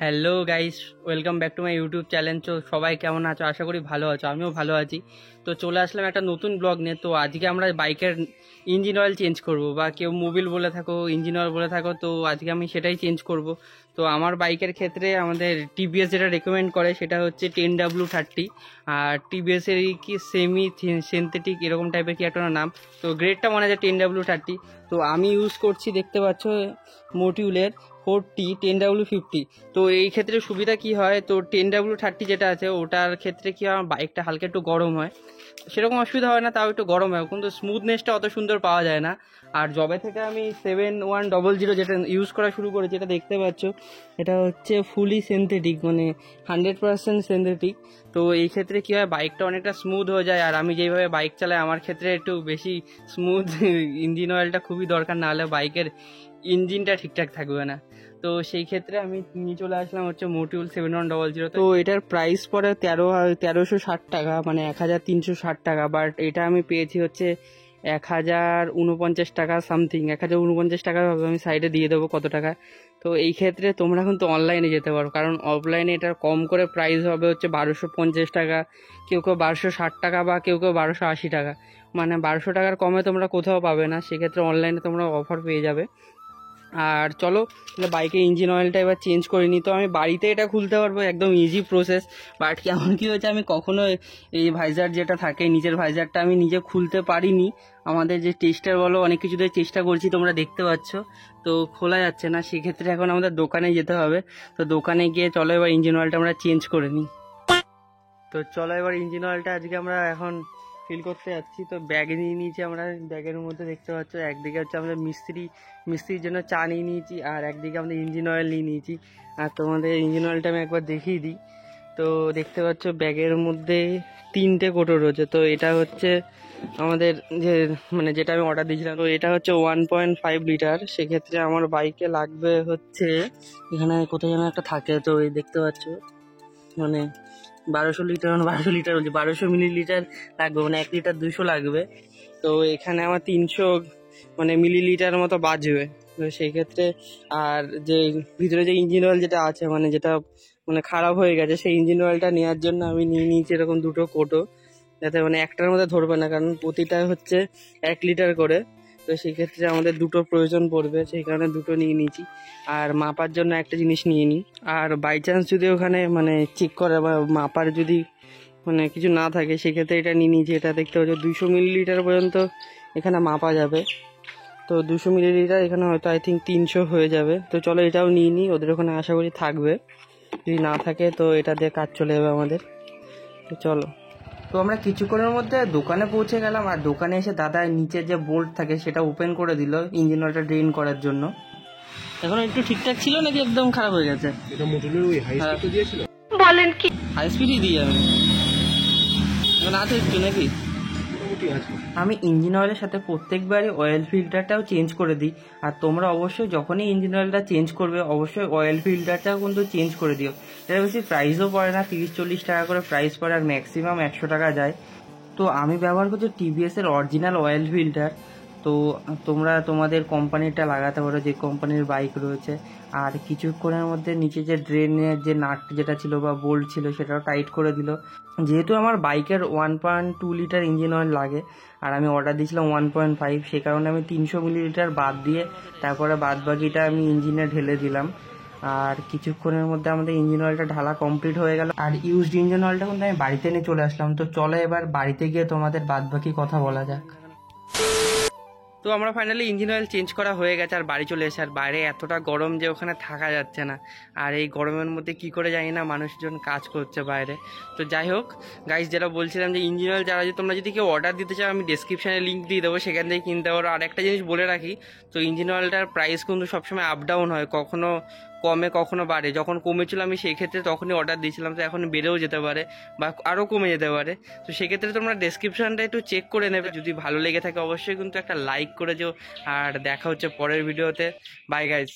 Hello guys, welcome back to my YouTube channel. তো সবাই কেমন আছো? আশা করি ভালো আছো, আমিও ভালো আছি। তো চলে আসলাম একটা নতুন ব্লগ নিয়ে। তো আজকে আমরা বাইকের ইঞ্জিন অয়েল চেঞ্জ করব, বা কেউ মোবিল বলে থাকো, ইঞ্জিন অয়েল বলে থাকো, তো আজকে আমি সেটাই চেঞ্জ করব। তো আমার বাইকের ক্ষেত্রে আমাদের টিভিএস যেটা রেকমেন্ড করে সেটা হচ্ছে 10W30, আর টিভিএসের কি সেমি সিনথেটিক এরকম টাইপের কি একটা নাম। তো গ্রেডটা মনে হয় 10W30। তো আমি ইউজ করছি, দেখতে পাচ্ছ, মোটিউলের 4T 10W50। তো এই ক্ষেত্রে সুবিধা কি হয়, তো 10W30 যেটা আছে ওটার ক্ষেত্রে কি হয়, আমার বাইকটা হালকা একটু গরম হয়, সেরকম অসুবিধা হয় না, তাও একটু গরম হয়, কিন্তু স্মুথনেসটা অত সুন্দর পাওয়া যায় না। আর যবে থেকে আমি 7100 যেটা ইউজ করা শুরু করেছি, এটা দেখতে পাচ্ছ, এটা হচ্ছে ফুলি সিনথেটিক, মানে 100% সিনথেটিক। তো এই ক্ষেত্রে কী হয়, বাইকটা অনেকটা স্মুথ হয়ে যায়। আর আমি যেইভাবে বাইক চালাই, আমার ক্ষেত্রে একটু বেশি স্মুথ ইঞ্জিন অয়েলটা খুবই দরকার, না হলে বাইকের ইঞ্জিনটা ঠিকঠাক থাকবে না। তো সেই ক্ষেত্রে আমি নিয়ে চলে আসলাম হচ্ছে মোটিউল 7100। তো এটার প্রাইস পড়ে 1360 টাকা, মানে 1360 টাকা। বাট এটা আমি পেয়েছি হচ্ছে 1049 টাকা সামথিং, 1049 টাকা আমি সাইডে দিয়ে দেবো কত টাকা। তো এই ক্ষেত্রে তোমরা কিন্তু অনলাইনে যেতে পারো, কারণ অফলাইনে এটার কম করে প্রাইস হবে হচ্ছে 1250 টাকা, কেউ কেউ 1260 টাকা, বা কেউ কেউ 1280 টাকা। মানে 1200 টাকার কমে তোমরা কোথাও পাবে না, সেক্ষেত্রে অনলাইনে তোমরা অফার পেয়ে যাবে। আর চলো বাইকের ইঞ্জিন অয়েলটা এবার চেঞ্জ করে নিই। তো আমি বাড়িতে এটা খুলতে পারবো, একদম ইজি প্রসেস। বাট কেমন কী হয়েছে, আমি কখনো এই ভাইজার যেটা থাকে, নিচের ভাইজারটা আমি নিজে খুলতে পারিনি। আমাদের যে টেস্টার বলো, অনেক কিছুতে চেষ্টা করছি, তোমরা দেখতে পাচ্ছ, তো খোলা যাচ্ছে না। সেক্ষেত্রে এখন আমাদের দোকানে যেতে হবে। তো দোকানে গিয়ে চলো এবার ইঞ্জিন অয়েলটা আমরা চেঞ্জ করে নিই। তো চলো এবার ইঞ্জিন অয়েলটা আজকে আমরা এখন ফিল করতে যাচ্ছি। তো ব্যাগ নিয়ে নিয়েছি আমরা, ব্যাগের মধ্যে দেখতে পাচ্ছ একদিকে হচ্ছে আমাদের মিস্ত্রির জন্য চা নিয়ে নিয়েছি, আর একদিকে আমাদের ইঞ্জিন অয়েল নিয়ে নিয়েছি। আর তোমাদের ইঞ্জিন অয়েলটা আমি একবার দেখিয়ে দিই। তো দেখতে পাচ্ছ ব্যাগের মধ্যে 3টে কোটো রয়েছে। তো এটা হচ্ছে আমাদের যে, মানে যেটা আমি অর্ডার দিয়েছিলাম, তো এটা হচ্ছে 1.5 লিটার। সেক্ষেত্রে আমার বাইকে লাগবে হচ্ছে, এখানে কোথায় যেন একটা থাকে, তো এই দেখতে পাচ্ছ, মানে 1200 লিটার, মানে 1200 লিটার বলছি, 1200 মিলিলিটার লাগবে, মানে 1 লিটার 200 লাগবে। তো এখানে আমার 300 মানে মিলিলিটার মতো বাজবে। তো সেই ক্ষেত্রে, আর যে ভিতরে যে ইঞ্জিন অয়েল যেটা আছে, মানে যেটা মানে খারাপ হয়ে গেছে, সেই ইঞ্জিন অয়েলটা নেওয়ার জন্য আমি নিয়ে নিয়েছি এরকম 2টো কোটো, যাতে মানে একটার মধ্যে ধরবে না, কারণ প্রতিটা হচ্ছে 1 লিটার করে। তো সেই ক্ষেত্রে আমাদের 2টো প্রয়োজন পড়বে, সেই কারণে 2টো নিয়ে নিয়েছি। আর মাপার জন্য একটা জিনিস নিয়ে নিই। আর বাই চান্স যদি ওখানে মানে চেক করে বা মাপার যদি মানে কিছু না থাকে, সেক্ষেত্রে এটা নিয়ে নিয়েছি। এটা দেখতে পাচ্ছ 200 মিলিলিটার পর্যন্ত এখানে মাপা যাবে। তো 200 মিলিলিটার এখানে হয়তো আই থিঙ্ক 300 হয়ে যাবে। তো চলো এটাও নিয়ে নিই, ওদের ওখানে আশা করি থাকবে, যদি না থাকে তো এটা দিয়ে কাজ চলে যাবে আমাদের। তো চলো। তো আমরা কিছুক্ষণের মধ্যে দোকানে পৌঁছে গেলাম, আর দোকানে এসে দাদা নিচের যে বোল্ট থাকে সেটা ওপেন করে দিল ইঞ্জিন অয়েলটা ড্রেন করার জন্য। এখন একটু ঠিকঠাক ছিল নাকি একদম খারাপ হয়ে গেছে? এটা মোটরের ওই হাই স্পিডে দিয়েছিল। বলেন কি? হাই স্পিডই দিই আমি, না তো একটু নাকি। মোটামুটি আছে। আমি ইঞ্জিন অয়েলের সাথে প্রত্যেকবারই অয়েল ফিল্টারটাও চেঞ্জ করে দিই। আর তোমরা অবশ্যই যখনই ইঞ্জিন অয়েলটা চেঞ্জ করবে, অবশ্যই অয়েল ফিল্টারটাও কিন্তু চেঞ্জ করে দিও। এটা বেশি প্রাইসও পড়ে না, 30-40 টাকা করে প্রাইস পড়ে, আর ম্যাক্সিমাম 100 টাকা যায়। তো আমি ব্যবহার করছি টিভিএসের অরিজিনাল অয়েল ফিল্টার। তো তোমরা তোমাদের কোম্পানিটা লাগাতে পারো, যে কোম্পানির বাইক রয়েছে। আর কিছুক্ষণের মধ্যে নিচে যে ড্রেনের যে নাট যেটা ছিল বা বোল্ট ছিল, সেটাও টাইট করে দিল। যেহেতু আমার বাইকের 1.2 লিটার ইঞ্জিন অয়েল লাগে, আর আমি অর্ডার দিয়েছিলাম 1.5, সে কারণে আমি 300 মিলিলিটার বাদ দিয়ে তারপরে বাদ বাকিটা আমি ইঞ্জিনে ঢেলে দিলাম। আর কিছুক্ষণের মধ্যে আমাদের ইঞ্জিন অয়েলটা ঢালা কমপ্লিট হয়ে গেল। আর ইউজড ইঞ্জিন অয়েলটা কিন্তু আমি বাড়িতে নিয়ে চলে আসলাম। তো চলো এবার বাড়িতে গিয়ে তোমাদের বাদ বাকি কথা বলা যাক। তো আমরা ফাইনালি ইঞ্জিন অয়েল চেঞ্জ করা হয়ে গেছে, আর বাড়ি চলে এসে, আর বাইরে এতটা গরম যে ওখানে থাকা যাচ্ছে না। আর এই গরমের মধ্যে কি করে জানি না মানুষজন কাজ করছে বাইরে। তো যাই হোক গাইস, যেটা বলছিলাম যে ইঞ্জিন অয়েল যারা, তোমরা যদি কেউ অর্ডার দিতে চাও, আমি ডেসক্রিপশানে লিঙ্ক দিয়ে দেবো, সেখান থেকে কিনতে পারো। আর একটা জিনিস বলে রাখি, তো ইঞ্জিন অয়েলটার প্রাইস কিন্তু সবসময় আপ ডাউন হয়, কখনো কমে কখনো বাড়ে। যখন কমেছিল আমি সেই ক্ষেত্রে তখনই অর্ডার দিয়েছিলাম, তো এখন বেড়েও যেতে পারে বা আরও কমে যেতে পারে। তো সেক্ষেত্রে তোমরা ডেসক্রিপশনটা একটু চেক করে নেবে। যদি ভালো লেগে থাকে অবশ্যই কিন্তু একটা লাইক করে যেও। আর দেখা হচ্ছে পরের ভিডিওতে। Bye guys.